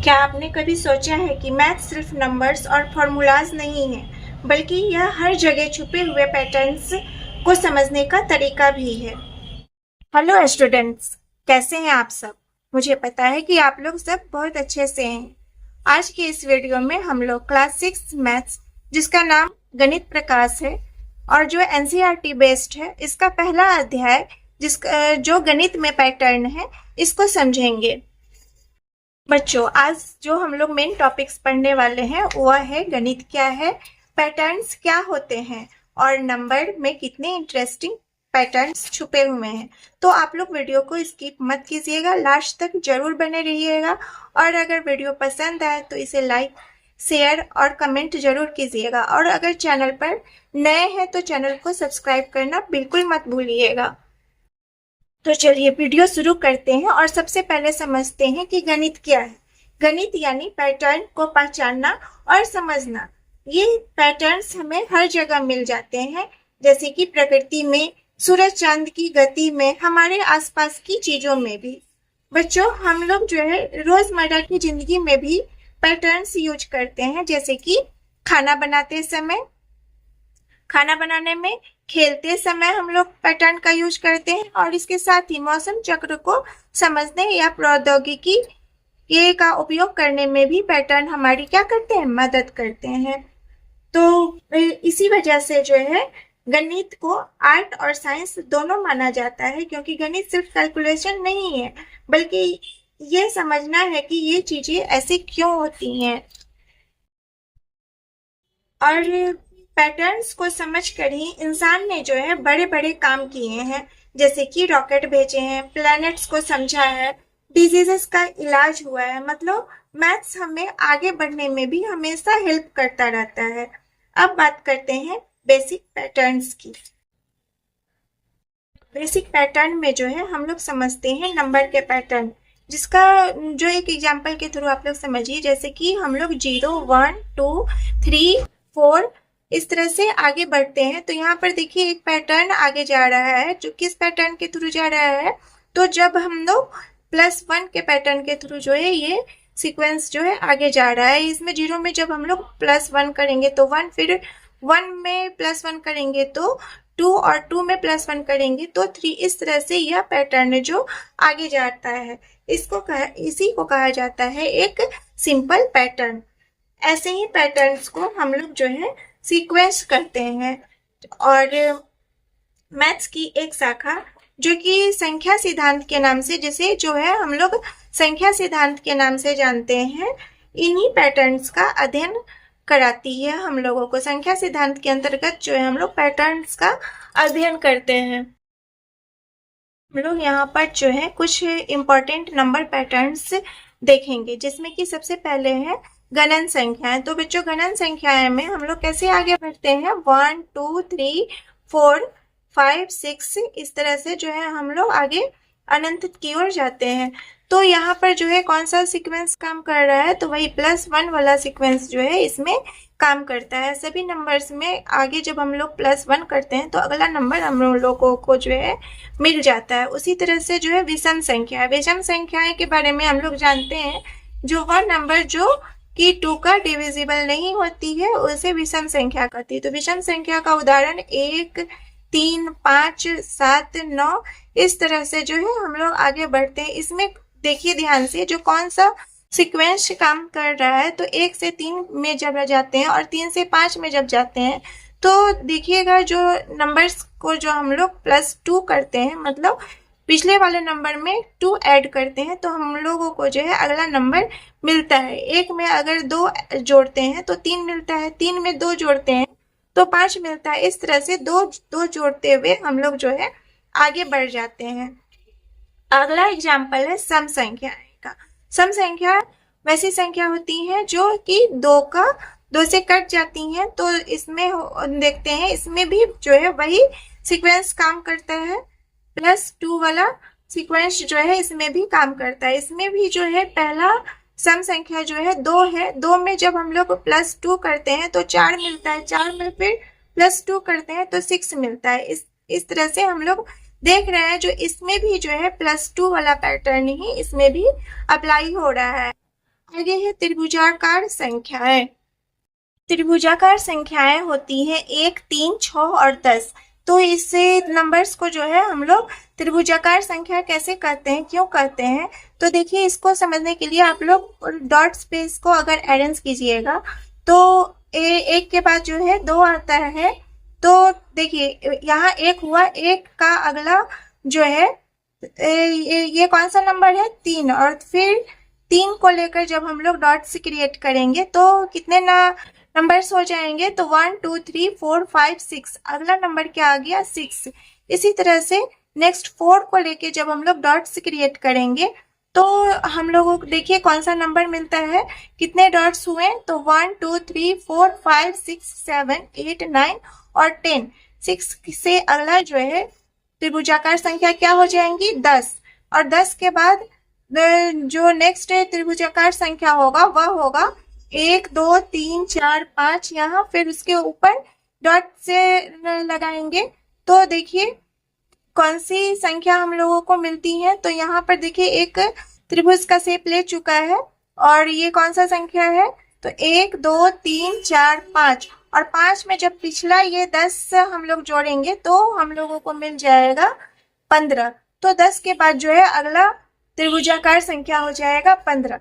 क्या आपने कभी सोचा है कि मैथ सिर्फ नंबर्स और फॉर्मूलाज नहीं है, बल्कि यह हर जगह छुपे हुए पैटर्न्स को समझने का तरीका भी है। हेलो स्टूडेंट्स, कैसे हैं आप सब? मुझे पता है कि आप लोग सब बहुत अच्छे से हैं। आज की इस वीडियो में हम लोग क्लास 6 मैथ्स, जिसका नाम गणित प्रकाश है और जो एनसीईआरटी बेस्ड है, इसका पहला अध्याय जो गणित में पैटर्न है, इसको समझेंगे। बच्चों, आज जो हम लोग मेन टॉपिक्स पढ़ने वाले हैं वह है गणित क्या है, पैटर्न्स क्या होते हैं और नंबर में कितने इंटरेस्टिंग पैटर्न्स छुपे हुए हैं। तो आप लोग वीडियो को स्किप मत कीजिएगा, लास्ट तक जरूर बने रहिएगा और अगर वीडियो पसंद आए तो इसे लाइक, शेयर और कमेंट जरूर कीजिएगा और अगर चैनल पर नए हैं तो चैनल को सब्सक्राइब करना बिल्कुल मत भूलिएगा। तो चलिए वीडियो शुरू करते हैं और सबसे पहले समझते हैं कि गणित क्या है। गणित यानी पैटर्न को पहचानना और समझना। ये पैटर्न्स हमें हर जगह मिल जाते हैं, जैसे कि प्रकृति में, सूरज चांद की गति में, हमारे आसपास की चीजों में भी। बच्चों, हम लोग जो है रोजमर्रा की जिंदगी में भी पैटर्न्स यूज करते हैं, जैसे कि खाना बनाने में, खेलते समय हम लोग पैटर्न का यूज करते हैं और इसके साथ ही मौसम चक्र को समझने या प्रौद्योगिकी ये का उपयोग करने में भी पैटर्न हमारी क्या करते हैं, मदद करते हैं। तो इसी वजह से जो है गणित को आर्ट और साइंस दोनों माना जाता है, क्योंकि गणित सिर्फ कैलकुलेशन नहीं है, बल्कि ये समझना है कि ये चीजें ऐसे क्यों होती हैं। और पैटर्न्स को समझकर ही इंसान ने जो है बड़े बड़े काम किए हैं, जैसे कि रॉकेट भेजे हैं, प्लैनेट्स को समझा है, डिजीजेस का इलाज हुआ है। मतलब मैथ्स हमें आगे बढ़ने में भी हमेशा हेल्प करता रहता है। अब बात करते हैं बेसिक पैटर्न्स की। बेसिक पैटर्न में जो है हम लोग समझते हैं नंबर के पैटर्न, जिसका जो एक एग्जाम्पल के थ्रू आप लोग समझिए, जैसे कि हम लोग 0, 1, 2, 3, 4 इस तरह से आगे बढ़ते हैं। तो यहाँ पर देखिए एक पैटर्न आगे जा रहा है, जो किस पैटर्न के थ्रू जा रहा है, तो जब हम लोग +1 के पैटर्न के थ्रू जो है ये सीक्वेंस जो है आगे जा रहा है। इसमें 0 में जब हम लोग +1 करेंगे तो 1, फिर 1 में +1 करेंगे तो 2 और 2 में +1 करेंगे तो 3। इस तरह से यह पैटर्न है जो आगे जाता है, इसी को कहा जाता है एक सिंपल पैटर्न। ऐसे ही पैटर्न्स को हम लोग जो है सीक्वेंस करते हैं। और मैथ्स की एक शाखा जो कि संख्या सिद्धांत के नाम से, जिसे जो है हम लोग संख्या सिद्धांत के नाम से जानते हैं, इन्हीं पैटर्न्स का अध्ययन कराती है हम लोगों को। संख्या सिद्धांत के अंतर्गत जो है हम लोग पैटर्न्स का अध्ययन करते हैं। हम लोग यहाँ पर जो है कुछ इम्पोर्टेंट नंबर पैटर्न्स देखेंगे, जिसमें कि सबसे पहले है गणन संख्याएं। तो बच्चों, गणन संख्याएं में हम लोग कैसे आगे बढ़ते हैं, 1, 2, 3, 4, 5, 6 इस तरह से जो है हम लोग आगे अनंत की ओर जाते हैं। तो यहाँ पर जो है कौन सा सीक्वेंस काम कर रहा है, तो वही +1 वाला सीक्वेंस जो है इसमें काम करता है। सभी नंबर्स में आगे जब हम लोग +1 करते हैं तो अगला नंबर हम लोगों को जो है मिल जाता है। उसी तरह से जो है विषम संख्याएं के बारे में हम लोग जानते हैं, जो वह नंबर जो कि 2 का डिविजिबल नहीं होती है उसे विषम संख्या कहती है। तो विषम संख्या का उदाहरण 1, 3, 5, 7, 9 इस तरह से जो है हम लोग आगे बढ़ते हैं। इसमें देखिए ध्यान से, जो कौन सा सीक्वेंस काम कर रहा है, तो 1 से 3 में जब जाते हैं और 3 से 5 में जब जाते हैं तो देखिएगा जो नंबर्स को जो हम लोग +2 करते हैं, मतलब पिछले वाले नंबर में 2 ऐड करते हैं, तो हम लोगों को जो है अगला नंबर मिलता है। 1 में अगर 2 जोड़ते हैं तो 3 मिलता है, 3 में 2 जोड़ते हैं तो 5 मिलता है। इस तरह से 2 जोड़ते हुए हम लोग जो है आगे बढ़ जाते हैं। अगला एग्जाम्पल है सम संख्या का। सम संख्या वैसी संख्या होती है जो कि 2 से कट जाती हैं। तो इसमें देखते हैं, इसमें भी जो है वही सीक्वेंस काम करता है, +2 वाला सीक्वेंस जो है इसमें भी काम करता है। इसमें भी जो है पहला सम संख्या जो है 2 है, 2 में जब हम लोग +2 करते हैं तो 4 मिलता है, 4 में फिर +2 करते हैं तो 6 मिलता है। इस तरह से हम लोग देख रहे हैं जो इसमें भी जो है +2 वाला पैटर्न ही इसमें भी अप्लाई हो रहा है। आगे है त्रिभुजाकार संख्याएं। त्रिभुजाकार संख्याएं होती है 1, 3, 6 और 10। तो इससे नंबर्स को जो है हम लोग त्रिभुजाकार संख्या कैसे कहते हैं, क्यों कहते हैं, तो देखिए इसको समझने के लिए आप लोग डॉट स्पेस को अगर अरेंज कीजिएगा तो एक के बाद जो है 2 आता है। तो देखिए यहाँ 1 हुआ, 1 का अगला जो है ये कौन सा नंबर है, 3, और फिर 3 को लेकर जब हम लोग डॉट से क्रिएट करेंगे तो कितने नंबर्स हो जाएंगे, तो 1 2 3 4 5 6, अगला नंबर क्या आ गया, 6। इसी तरह से नेक्स्ट 4 को लेके जब हम लोग डॉट से क्रिएट करेंगे तो हम लोगों को देखिए कौन सा नंबर मिलता है, कितने डॉट्स हुए, तो 1 2 3 4 5 6 7 8 9 और 10। 6 से अगला जो है त्रिभुजाकार संख्या क्या हो जाएंगी, 10, और 10 के बाद जो नेक्स्ट त्रिभुजाकार संख्या होगा वह होगा 1 2 3 4 5, यहाँ फिर उसके ऊपर डॉट से लगाएंगे तो देखिए कौन सी संख्या हम लोगों को मिलती है। तो यहाँ पर देखिए एक त्रिभुज का शेप ले चुका है और ये कौन सा संख्या है, तो 1 2 3 4 5, और 5 में जब पिछला ये 10 हम लोग जोड़ेंगे तो हम लोगों को मिल जाएगा 15। तो 10 के बाद जो है अगला त्रिभुजाकार संख्या हो जाएगा 15।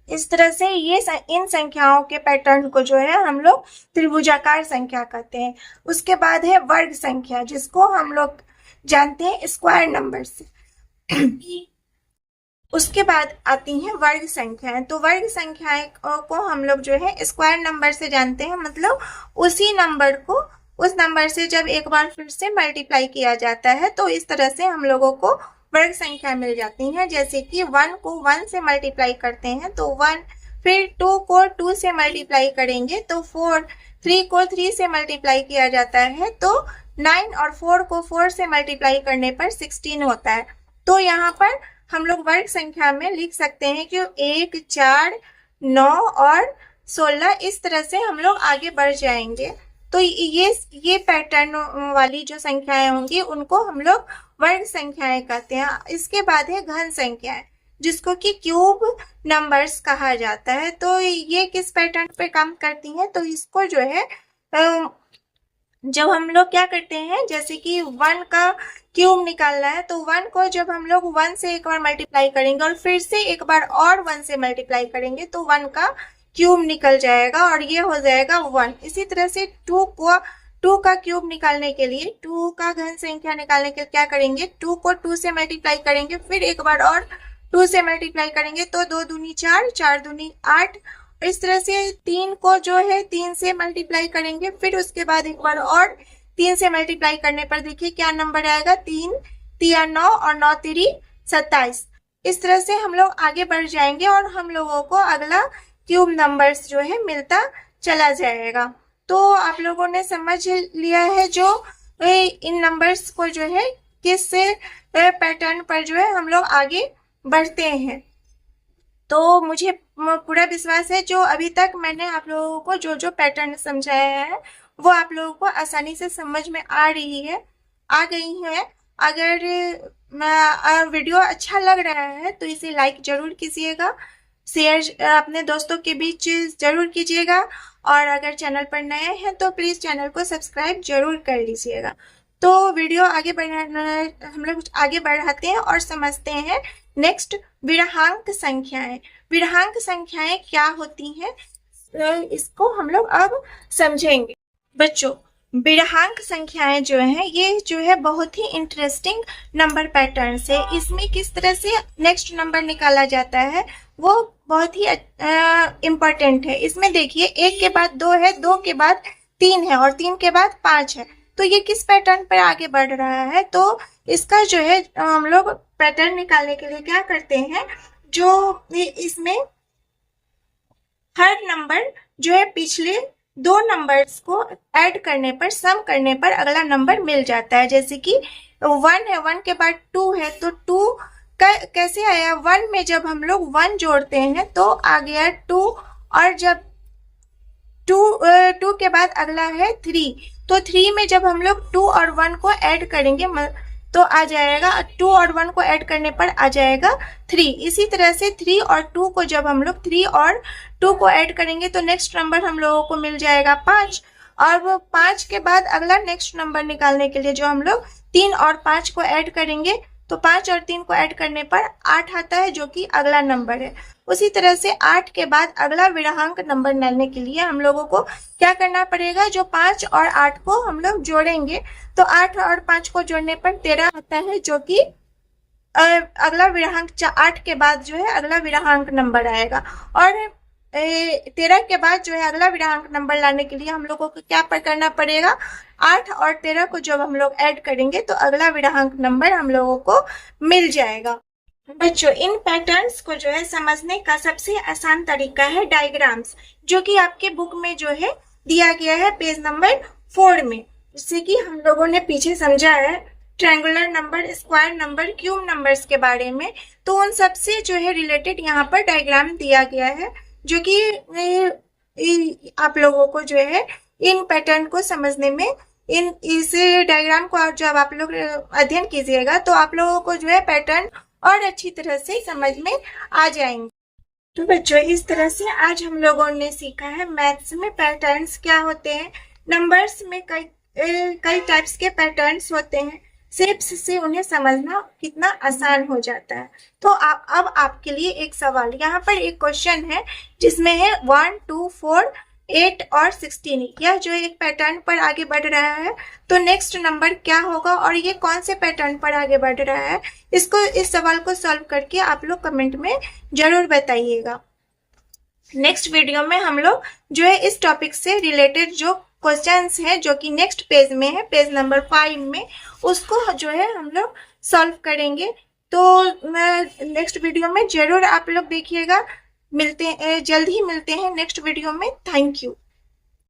इस तरह से ये इन संख्याओं के पैटर्न को जो है हम लोग त्रिभुजाकार संख्या कहते हैं। उसके बाद है वर्ग संख्या, जिसको हम लोग जानते हैं स्क्वायर नंबर से। उसके बाद आती हैं वर्ग संख्याएं। तो वर्ग संख्याएं को हम लोग जो है स्क्वायर नंबर से जानते हैं, मतलब उसी नंबर को उस नंबर से जब एक बार फिर से मल्टीप्लाई किया जाता है तो इस तरह से हम लोगों को वर्ग संख्या मिल जाती हैं। जैसे कि 1 को 1 से मल्टीप्लाई करते हैं तो 1, फिर 2 को 2 से मल्टीप्लाई करेंगे तो 4, 3 को 3 से मल्टीप्लाई किया जाता है तो 9, और 4 को 4 से मल्टीप्लाई करने पर 16 होता है। तो यहाँ पर हम लोग वर्ग संख्या में लिख सकते हैं कि 1 4 9 और 16, इस तरह से हम लोग आगे बढ़ जाएंगे। तो ये पैटर्न वाली जो संख्याएं होंगी उनको हम लोग वर्ग संख्याएं कहते हैं। इसके बाद है घन संख्याएं, जिसको कि क्यूब नंबर्स कहा जाता है। तो ये किस पैटर्न पे काम करती हैं, तो इसको जो है जब हम लोग क्या करते हैं, जैसे कि 1 का क्यूब निकालना है तो 1 को जब हम लोग 1 से एक बार मल्टीप्लाई करेंगे और फिर से एक बार और 1 से मल्टीप्लाई करेंगे तो 1 का क्यूब निकल जाएगा और ये हो जाएगा 1। इसी तरह से 2 का क्यूब निकालने के लिए, 2 का घन संख्या निकालने के लिए क्या करेंगे, 2 को 2 से मल्टीप्लाई करेंगे, फिर एक बार और 2 से मल्टीप्लाई करेंगे तो 2 दूनी 4, 4 दूनी 8। इस तरह से 3 को जो है 3 से मल्टीप्लाई करेंगे, फिर उसके बाद एक बार और 3 से मल्टीप्लाई करने पर देखिए क्या नंबर आएगा, 3 3 9 और 9 3 27। इस तरह से हम लोग आगे बढ़ जाएंगे और हम लोगों को अगला क्यूब नंबर्स जो है मिलता चला जाएगा। तो आप लोगों ने समझ लिया है जो इन नंबर्स को जो है किस पैटर्न पर जो है हम लोग आगे बढ़ते हैं। तो मुझे पूरा विश्वास है जो अभी तक मैंने आप लोगों को जो पैटर्न समझाया है वो आप लोगों को आसानी से समझ में आ गई है। अगर वीडियो अच्छा लग रहा है तो इसे लाइक जरूर कीजिएगा, शेयर अपने दोस्तों के बीच जरूर कीजिएगा, और अगर चैनल पर नए हैं तो प्लीज़ चैनल को सब्सक्राइब जरूर कर लीजिएगा। तो वीडियो हम लोग आगे बढ़ाते हैं और समझते हैं नेक्स्ट विराहांक संख्याएं। विराहांक संख्याएं क्या होती हैं, इसको हम लोग अब समझेंगे। बच्चों, विराहांक संख्याएं जो हैं ये जो है बहुत ही इंटरेस्टिंग नंबर पैटर्न से, इसमें किस तरह से नेक्स्ट नंबर निकाला जाता है वो बहुत ही इम्पोर्टेंट है। इसमें देखिए 1 के बाद 2 है, 2 के बाद 3 है और 3 के बाद 5 है। तो ये किस पैटर्न पर आगे बढ़ रहा है, तो इसका जो है हम लोग पैटर्न निकालने के लिए क्या करते हैं, जो इसमें हर नंबर जो है पिछले 2 नंबर्स को ऐड करने पर, सम करने पर अगला नंबर मिल जाता है। जैसे कि 1 है, 1 के बाद 2 है तो 2 का कैसे आया, 1 में जब हम लोग 1 जोड़ते हैं तो आ गया 2, और जब 2 के बाद अगला है 3, तो 3 में जब हम लोग 2 और 1 को ऐड करेंगे तो आ जाएगा 2 और 1 को ऐड करने पर आ जाएगा 3। इसी तरह से 3 और 2 को जब हम लोग 3 और 2 को ऐड करेंगे तो नेक्स्ट नंबर हम लोगों को मिल जाएगा 5। और वो 5 के बाद अगला नेक्स्ट नंबर निकालने के लिए जो हम लोग 3 और 5 को ऐड करेंगे तो 5 और 3 को ऐड करने पर 8 आता है, जो कि अगला नंबर है। उसी तरह से 8 के बाद अगला विराहांक नंबर निकालने के लिए हम लोगों को क्या करना पड़ेगा, जो 5 और 8 को हम लोग जोड़ेंगे तो 8 और 5 को जोड़ने पर 13 आता है, जो कि अगला विराहांक 8 के बाद जो है अगला विराहांक नंबर आएगा। और 13 के बाद जो है अगला विराहांक नंबर लाने के लिए हम लोगों को क्या करना पड़ेगा, 8 और 13 को जब हम लोग ऐड करेंगे तो अगला विराहांक नंबर हम लोगों को मिल जाएगा। बच्चों, इन पैटर्न्स को जो है समझने का सबसे आसान तरीका है डायग्राम्स, जो कि आपके बुक में जो है दिया गया है पेज नंबर 4 में। जिससे कि हम लोगों ने पीछे समझा है triangular number, square number, cube numbers के बारे में, तो उन सबसे जो है रिलेटेड यहाँ पर डायग्राम दिया गया है, जो कि आप लोगों को जो है इन पैटर्न को समझने में इस डायग्राम को जब आप लोग अध्ययन कीजिएगा तो आप लोगों को जो है पैटर्न और अच्छी तरह से समझ में आ जाएंगे। तो बच्चों, इस तरह से आज हम लोगों ने सीखा है मैथ्स में पैटर्न्स क्या होते हैं, नंबर्स में कई टाइप्स के पैटर्न्स होते हैं, शेप्स से उन्हें समझना कितना आसान हो जाता है। तो अब आपके लिए एक सवाल, यहाँ पर एक क्वेश्चन है जिसमें है 1, 2, 4, 8 और 16। यह जो एक पैटर्न पर आगे बढ़ रहा है तो नेक्स्ट नंबर क्या होगा और ये कौन से पैटर्न पर आगे बढ़ रहा है, इस सवाल को सॉल्व करके आप लोग कमेंट में जरूर बताइएगा। नेक्स्ट वीडियो में हम लोग जो है इस टॉपिक से रिलेटेड जो क्वेश्चंस हैं जो कि नेक्स्ट पेज में है, पेज नंबर 5 में, उसको जो है हम लोग सॉल्व करेंगे। तो नेक्स्ट वीडियो में जरूर आप लोग देखिएगा। जल्द ही मिलते हैं नेक्स्ट वीडियो में। Thank you.